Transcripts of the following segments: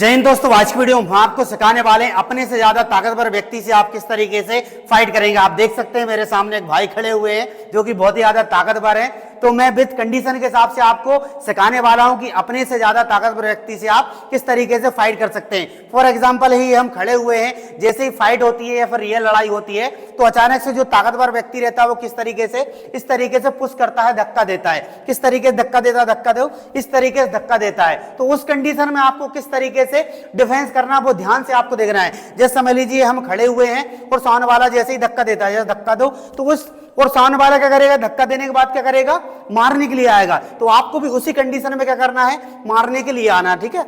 जय हिंद दोस्तों, आज की वीडियो में हम आपको सिखाने वाले हैं अपने से ज्यादा ताकतवर व्यक्ति से आप किस तरीके से फाइट करेंगे। आप देख सकते हैं मेरे सामने एक भाई खड़े हुए हैं जो कि बहुत ही ज्यादा ताकतवर है। तो मैं विद कंडीशन के हिसाब से आपको सिखाने वाला हूं कि अपने से ज्यादा ताकतवर व्यक्ति से आप किस तरीके से फाइट कर सकते हैं। फॉर एग्जांपल ही हम खड़े हुए हैं, जैसे ही फाइट होती है या फिर रियल लड़ाई होती है तो अचानक से जो ताकतवर व्यक्ति रहता है वो किस तरीके से इस तरीके से पुश करता है, धक्का देता है। किस तरीके से धक्का देता है, धक्का दो इस तरीके से धक्का देता है। तो उस कंडीशन में आपको किस तरीके से डिफेंस करना वो ध्यान से आपको देखना है। जैसे समझ लीजिए हम खड़े हुए हैं और सामने वाला जैसे ही धक्का देता है, जैसे धक्का दो तो उस और सामने वाला क्या करेगा, धक्का देने के बाद क्या करेगा, मारने के लिए आएगा। तो आपको भी उसी कंडीशन में क्या करना है, मारने के लिए आना। ठीक है,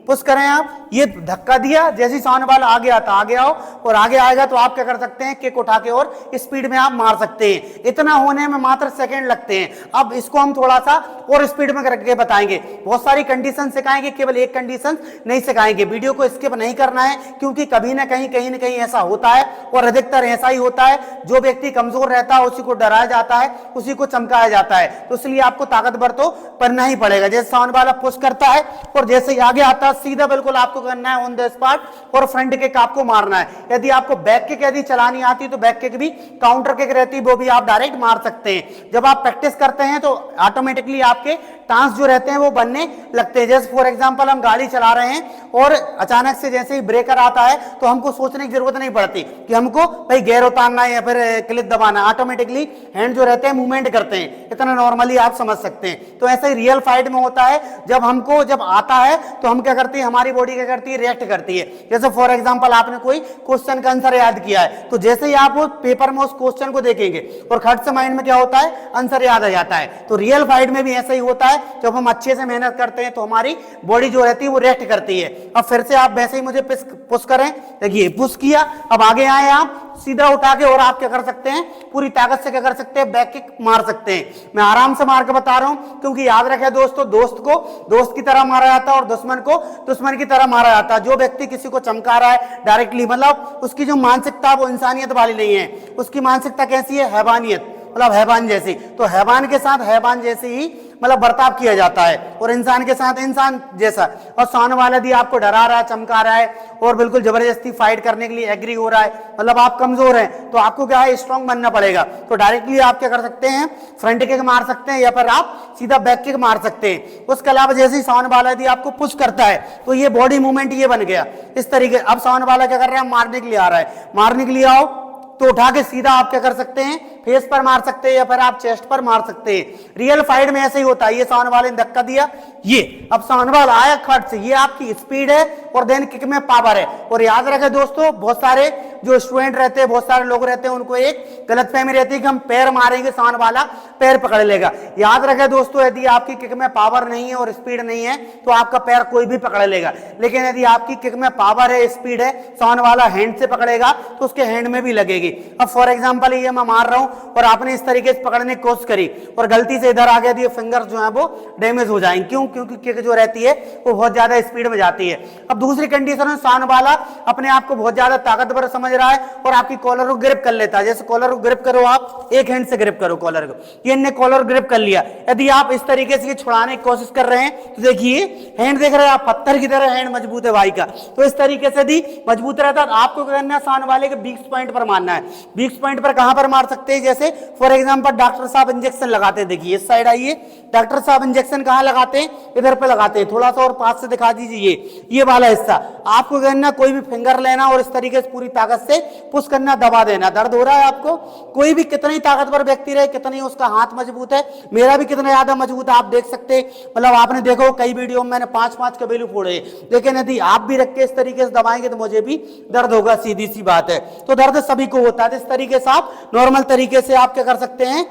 पुश करें आप, ये धक्का दिया, जैसे ही सामने वाला आगे आता आगे आओ और आगे आएगा तो आप क्या कर सकते हैं, किक उठा के और स्पीड में आप मार सकते हैं। इतना होने में मात्र सेकंड लगते हैं। अब इसको हम थोड़ा सा और स्पीड में करके बताएंगे। बहुत सारी कंडीशन सिखाएंगे, केवल एक कंडीशन नहीं सिखाएंगे। वीडियो को स्किप नहीं करना है क्योंकि कभी ना कहीं ऐसा होता है और अधिकतर ऐसा ही होता है। जो व्यक्ति कमजोर रहता है उसी को डराया जाता है, उसी को चमकाया जाता है। तो इसलिए आपको ताकतवर तो बनना ही पड़ेगा। जैसे सामने वाला पुश करता है और जैसे आगे आता है सीधा बिल्कुल आपको करना है ऑन द स्पॉट और फ्रंट किक आपको मारना है। यदि आपको बैक किक यदि चलानी आती है तो बैक किक भी काउंटर किक रहती है, वो भी आप डायरेक्ट मार सकते हैं। जब आप प्रैक्टिस करते हैं तो ऑटोमेटिकली आपके टांस जो रहते हैं वो बनने लगते हैं। जैसे फॉर एग्जांपल हम गाड़ी चला रहे हैं और अचानक से जैसे ही ब्रेकर आता है तो हमको सोचने की जरूरत नहीं पड़ती कि हमको भाई गियर उतारना है या फिर क्लिच दबाना। ऑटोमेटिकली हैंड जो रहते हैं मूवमेंट करते हैं। इतना नॉर्मली आप समझ सकते हैं। तो ऐसे ही रियल फाइट में होता है, जब आता है तो हम क्या करते हैं, हमारी बॉडी क्या करती है, रिएक्ट करती है। जैसे फॉर एग्जांपल आपने कोई क्वेश्चन का आंसर याद किया है तो जैसे ही आप पेपर में उस क्वेश्चन को देखेंगे और खट से माइंड में क्या होता है, आंसर याद आ जाता है। तो रियल फाइट में भी ऐसा ही होता है। जब हम अच्छे से मेहनत करते हैं तो हमारी बॉडी जो रहती है वो रिएक्ट करती है। अब फिर से आप वैसे ही मुझे पुश करें, देखिए पुश किया, अब आगे आए आप सीधा उठा के और आप क्या कर सकते हैं, पूरी ताकत से क्या कर सकते हैं, बैक किक मार सकते हैं। मैं आराम से मार के बता रहा हूं क्योंकि याद रखें दोस्तों, दोस्त को दोस्त की तरह मारा जाता है और दुश्मन को दुश्मन की तरह मारा जाता है। जो व्यक्ति किसी को चमका रहा है डायरेक्टली, मतलब उसकी जो मानसिकता वो इंसानियत वाली नहीं है। उसकी मानसिकता कैसी है, हैवानियत, मतलब हैवान जैसी। तो हैवान के साथ हैवान जैसे ही मतलब बर्ताव किया जाता है और इंसान के साथ इंसान जैसा। और सामने वाला यदि आपको डरा रहा है, चमका रहा है और बिल्कुल जबरदस्ती फाइट करने के लिए एग्री हो रहा है, मतलब आप कमजोर हैं, तो आपको क्या है, स्ट्रांग बनना पड़ेगा। तो डायरेक्टली आप क्या कर सकते हैं, फ्रंट किक मार सकते हैं या फिर आप सीधा बैक किक मार सकते हैं। उसके अलावा जैसे ही सामने वाला यदि आपको पुश करता है तो ये बॉडी मूवमेंट ये बन गया इस तरीके। अब सामने वाला क्या कर रहा है, मारने के लिए आ रहा है, मारने के लिए आओ तो उठा के सीधा आप क्या कर सकते हैं, फेस पर मार सकते हैं या फिर आप चेस्ट पर मार सकते हैं। रियल फाइट में ऐसे ही होता है। ये सामने वाले ने धक्का दिया, ये अब सामने वाला आया खट से, ये आपकी स्पीड है और देन किक में पावर है। और याद रखें दोस्तों, बहुत सारे जो स्टूडेंट रहते हैं, बहुत सारे लोग रहते हैं, उनको एक गलतफहमी रहती है कि हम पैर मारेंगे सामने वाला पैर पकड़ लेगा। याद रखें दोस्तों, यदि आपकी किक में पावर नहीं है और स्पीड नहीं है तो आपका पैर कोई भी पकड़ लेगा। लेकिन यदि आपकी किक में पावर है, स्पीड है, सामने वाला हैंड से पकड़ेगा तो उसके हैंड में भी लगेगी। अब फॉर एग्जांपल ये मैं मार रहा हूं और आपने इस तरीके से पकड़ने की कोशिश करी और गलती से इधर आ गया तो ये फिंगर जो है वो डैमेज हो जाएंगे। क्यों? क्योंकि किक जो रहती है वो बहुत ज्यादा स्पीड में जाती है। अब दूसरी कंडीशन में सामने वाला अपने आप को बहुत ज्यादा ताकतवर समझ रहा है और आपकी कॉलर को ग्रिप कर लेता है। जैसे कॉलर को ग्रिप करो, आप एक हैंड से ग्रिप करो कॉलर को, ये इन्हें कॉलर ग्रिप कर लिया। यदि आप इस तरीके से छुड़ाने की कोशिश कर रहे हैं तो देखिए हैंड देख रहे हैं आप, पत्थर की तरह हैंड मजबूत है भाई का। तो इस तरीके से यदि मजबूत रहता है आपको क्या करना है, सामने वाले के वीक पॉइंट पर मारना है। वीक पॉइंट पर कहां पर मार सकते हैं, जैसे फॉर एग्जांपल डॉक्टर साहब इंजेक्शन लगाते हैं, देखिए इस साइड आइए, डॉक्टर साहब इंजेक्शन कहां लगाते हैं, इधर पे लगाते हैं। थोड़ा सा और पास से दिखा दीजिए, ये वाला हिस्सा आपको करना, कोई भी फिंगर लेना और इस तरीके से पूरी ताकत से पुश करना, दबा देना। दर्द हो रहा है आपको, कोई भी कितनी ताकतवर व्यक्ति रहे, कितनी उसका हाथ मजबूत है, मेरा भी कितना ज्यादा मजबूत है आप देख सकते हैं। मतलब आपने देखो कई वीडियो में मैंने 5-5 कबेलू फोड़े, लेकिन यदि आप भी रख के इस तरीके से दबाएंगे तो मुझे भी दर्द होगा, सीधी सी बात है। तो दर्द सभी को होता है। इस तरीके से आप नॉर्मल तरीके से आप क्या कर सकते हैं,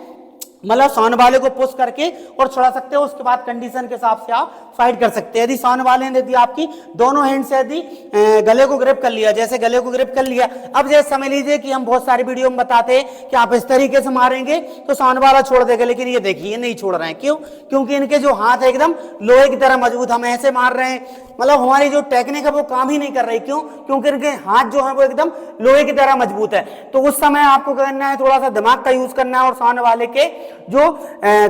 मतलब सामने वाले को पुश करके और छुड़ा सकते हो। उसके बाद कंडीशन के हिसाब से आप फाइट कर सकते हैं। यदि सामने वाले ने यदि आपकी दोनों हैंड से यदि गले को ग्रिप कर लिया, जैसे गले को ग्रिप कर लिया, अब जैसे समझ लीजिए कि हम बहुत सारी वीडियो में बताते हैं कि आप इस तरीके से मारेंगे तो सामने वाला छोड़ देगा, लेकिन ये देखिए नहीं छोड़ रहे हैं। क्यों? क्योंकि इनके जो हाथ है एकदम लोहे की तरह मजबूत। हम ऐसे मार रहे हैं, मतलब हमारी जो टेक्निक है वो काम ही नहीं कर रही। क्यों? क्योंकि इनके हाथ जो है वो एकदम लोहे की तरह मजबूत है। तो उस समय आपको करना है, थोड़ा सा दिमाग का यूज करना है और सामने वाले के जो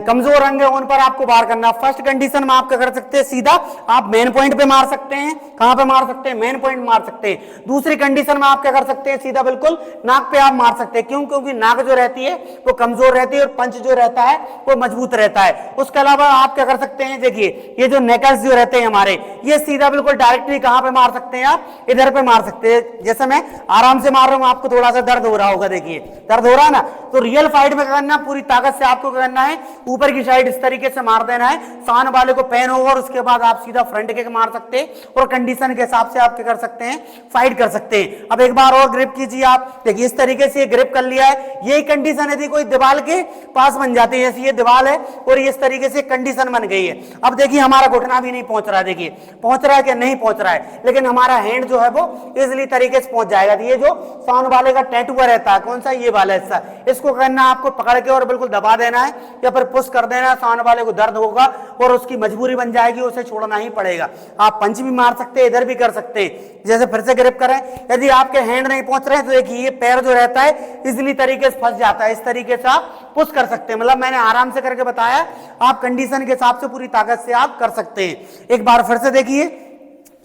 कमजोर अंग है उन पर आपको वार करना। फर्स्ट कंडीशन में आप क्या कर सकते हैं, सीधा आप मेन पॉइंट पे मार सकते हैं। कहां पे मार सकते हैं, मेन पॉइंट मार सकते हैं। दूसरी कंडीशन में आप क्या कर सकते हैं, सीधा बिल्कुल नाक पे आप मार सकते हैं। क्यों, क्योंकि नाक जो रहती है वो कमजोर रहती है और पंच जो रहता है वो मजबूत रहता है। उसके अलावा आप क्या कर सकते हैं, देखिए ये जो नेकल्स जो रहते हैं हमारे, ये सीधा बिल्कुल डायरेक्टली कहां पे मार सकते हैं, आप इधर पे मार सकते हैं। जैसे मैं आराम से मार रहा हूं, आपको थोड़ा सा दर्द हो रहा होगा, देखिए दर्द हो रहा है ना। तो रियल फाइट में करना, पूरी ताकत से आपको करना है, ऊपर की साइड इस तरीके से मार देना है, सान वाले को पेन होगा और उसके बाद आप सीधा फ्रंट किक मार सकते हैं और कंडीशन के हिसाब से आप क्या कर सकते हैं, फाइट कर सकते हैं। अब एक बार और ग्रिप कीजिए आप, देखिए इस तरीके से ग्रिप कर लिया है। यही कंडीशन यदि कोई दीवार के पास बन जाती है, जैसे ये दीवार है और इस तरीके से कंडीशन बन गई है। अब देखिए हमारा घुटना भी नहीं पहुंच रहा है, देखिए पहुंच रहा है कि नहीं पहुंच रहा है, लेकिन हमारा हैंड जो है वो इजिली तरीके से पहुंच जाएगा। ये जो सान वाले का टैटू रहता है, कौन सा, ये वाला हिस्सा, इसको करना आपको पकड़ के और बिल्कुल दबा देना है या फिर पुश कर देना है। सान वाले को दर्द होगा और उसकी मजबूरी बन जाएगी, उसे छोड़ना ही पड़ेगा। आप पंच भी मार सकते हैं, इधर भी कर सकते हैं। जैसे फिर से ग्रिप करें, यदि आपके हैंड नहीं पहुंच रहे हैं तो देखिए ये पैर जो रहता है इजिली तरीके से फंस जाता है, इस तरीके से आप पुश कर सकते हैं। मतलब मैंने आराम से करके बताया, आप कंडीशन के हिसाब से पूरी ताकत से आप कर सकते हैं। एक बार फिर से देखिए,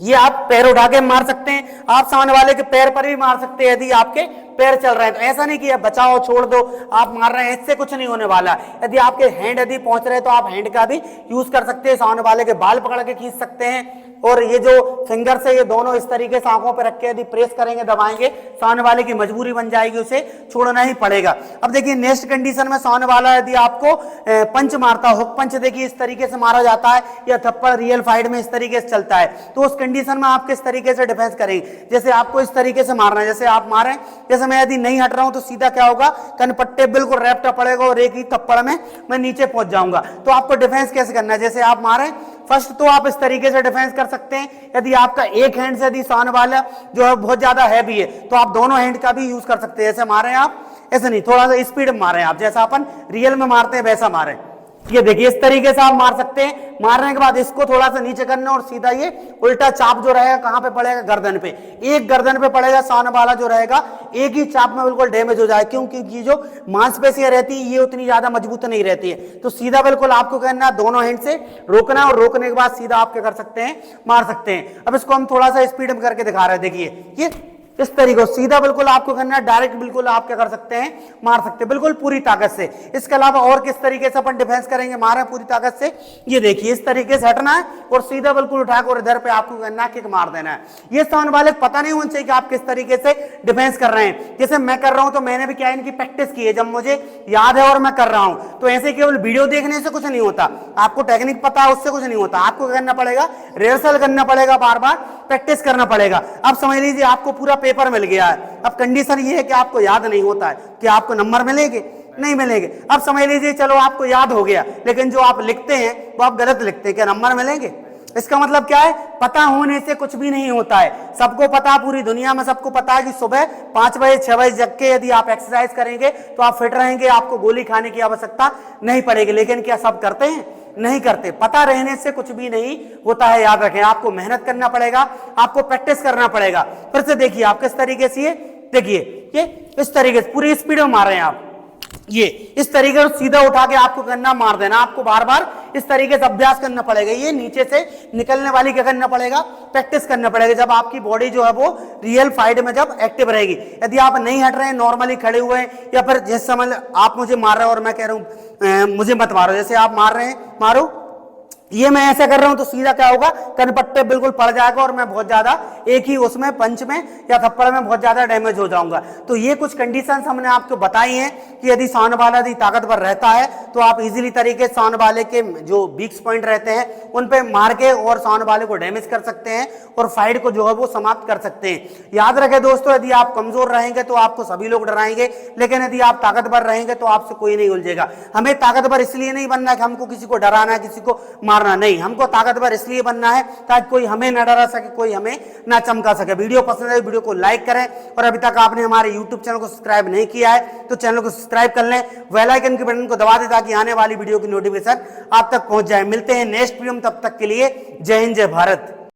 ये आप पैर उठा के मार सकते हैं, आप सामने वाले के पैर पर भी मार सकते हैं यदि आपके पैर चल रहे हैं। तो ऐसा नहीं कि आप बचाओ छोड़ दो, आप मार रहे हैं, इससे कुछ नहीं होने वाला। यदि आपके हैंड यदि पहुंच रहे हैं तो आप हैंड का भी यूज कर सकते हैं, सामने वाले के बाल पकड़ के खींच सकते हैं। और ये जो फिंगर से ये दोनों इस तरीके से आंखों पे रख के यदि प्रेस करेंगे, दबाएंगे, सामने वाले की मजबूरी बन जाएगी, उसे छोड़ना ही पड़ेगा। अब देखिए नेक्स्ट कंडीशन में सामने वाला यदि आपको पंच मारता हो, पंच देखिए इस तरीके से मारा जाता है या थप्पड़ रियल फाइट में इस तरीके से चलता है, तो उस कंडीशन में आप किस तरीके से डिफेंस करेंगे। जैसे आपको इस तरीके से मारना है, जैसे आप मारे, जैसे मैं यदि नहीं हट रहा हूं तो सीधा क्या होगा, कनपट्टे बिल्कुल रैप्टा पड़ेगा और एक ही थप्पड़ में मैं नीचे पहुंच जाऊंगा। तो आपको डिफेंस कैसे करना है, जैसे आप मारे फर्स्ट तो आप इस तरीके से डिफेंस कर सकते हैं। यदि आपका एक हैंड से यदि सान वाला जो है बहुत ज्यादा हैवी है तो आप दोनों हैंड का भी यूज कर सकते हैं। ऐसे मारे आप, ऐसे नहीं, थोड़ा सा स्पीड में मारे आप, जैसा अपन रियल में मारते हैं वैसा मारे। ये देखिए इस तरीके से आप मार सकते हैं। मारने के बाद इसको थोड़ा सा नीचे करना और सीधा ये उल्टा चाप जो रहेगा कहां पे पड़ेगा, गर्दन पे, एक गर्दन पे पड़ेगा। सान वाला जो रहेगा एक ही चाप में बिल्कुल डैमेज हो जाए, क्योंकि जो मांसपेशियां रहती है ये उतनी ज्यादा मजबूत नहीं रहती है। तो सीधा बिल्कुल आपको करना दोनों हैंड से रोकना और रोकने के बाद सीधा आप क्या कर सकते हैं, मार सकते हैं। अब इसको हम थोड़ा सा स्पीड में करके दिखा रहे हैं, देखिए ये इस तरीके से सीधा बिल्कुल आपको करना है, डायरेक्ट बिल्कुल आप क्या कर सकते हैं, मार सकते हैं बिल्कुल पूरी ताकत से। इसके अलावा और किस तरीके से अपन डिफेंस करेंगे, मारे पूरी ताकत से, ये देखिए इस तरीके से हटना है और सीधा बिल्कुल उठाकर और इधर पे आपको करना है, किक मार देना है। ये सामने वाले को पता नहीं होना चाहिए कि आप किस तरीके से डिफेंस कर रहे हैं। जैसे मैं कर रहा हूं तो मैंने भी क्या इनकी प्रैक्टिस की है, जब मुझे याद है और मैं कर रहा हूं। तो ऐसे केवल वीडियो देखने से कुछ नहीं होता, आपको टेक्निक पता है उससे कुछ नहीं होता, आपको करना पड़ेगा, रिहर्सल करना पड़ेगा, बार बार प्रैक्टिस करना पड़ेगा। अब समझ लीजिए आपको पूरा पेपर मिल गया है। अब कंडीशन ये है कि आपको याद नहीं होता है कि आपको नंबर मिलेंगे, नहीं मिलेंगे। अब समझ लीजिए चलो आपको याद हो गया, लेकिन जो आप लिखते हैं वो आप गलत लिखते हैं, क्या नंबर मिलेंगे? इसका मतलब क्या है, पता होने से कुछ भी नहीं होता है। सबको पता, पूरी दुनिया में सबको पता है कि सुबह 5 बजे 6 बजे जग के यदि आप एक्सरसाइज करेंगे तो आप फिट रहेंगे, आपको गोली खाने की आवश्यकता नहीं पड़ेगी। लेकिन क्या सब करते हैं? नहीं करते। पता रहने से कुछ भी नहीं होता है, याद रखें। आपको मेहनत करना पड़ेगा, आपको प्रैक्टिस करना पड़ेगा। फिर से देखिए आप किस तरीके से, देखिए ये इस तरीके से पूरी स्पीड में मार रहे हैं आप, ये इस तरीके से सीधा उठा के आपको करना, मार देना। आपको बार बार इस तरीके से अभ्यास करना पड़ेगा। ये नीचे से निकलने वाली क्या करना पड़ेगा, प्रैक्टिस करना पड़ेगा, जब आपकी बॉडी जो है वो रियल फाइट में जब एक्टिव रहेगी। यदि आप नहीं हट रहे हैं, नॉर्मली खड़े हुए हैं, या फिर जिस समय आप मुझे मार रहे हो और मैं कह रहा हूं मुझे मत मारो, जैसे आप मार रहे हैं, मारो, ये मैं ऐसा कर रहा हूं तो सीधा क्या होगा, कनपट्टे बिल्कुल पड़ जाएगा और मैं बहुत ज्यादा एक ही उसमें पंच में या थप्पड़ में बहुत ज्यादा डैमेज हो जाऊंगा। तो ये कुछ कंडीशंस हमने आपको बताई हैं कि यदि सान वाला यदि ताकतवर रहता है तो आप इजीली तरीके से सान वाले के जो वीक पॉइंट रहते हैं उन पे मार के और सान वाले को डैमेज कर सकते हैं और फाइट को जो है वो समाप्त कर सकते हैं। याद रखें दोस्तों, यदि आप कमजोर रहेंगे तो आपको सभी लोग डराएंगे, लेकिन यदि आप ताकतवर रहेंगे तो आपसे कोई नहीं उलझेगा। हमें ताकतवर इसलिए नहीं बनना है कि हमको किसी को डराना है, किसी को मारना नहीं, हमको ताकतवर इसलिए बनना है ताकि कोई हमें ना डरा सके, कोई हमें ना चमका सके। वीडियो पसंद है वीडियो को लाइक करें और अभी तक आपने हमारे YouTube चैनल को सब्सक्राइब नहीं किया है तो चैनल को सब्सक्राइब कर लें, बेल आइकन के बटन को दबा दें ताकि आने वाली वीडियो की नोटिफिकेशन आप तक पहुंच जाए। मिलते हैं नेक्स्ट वीडियो में, तब तक के लिए जय हिंद जय भारत।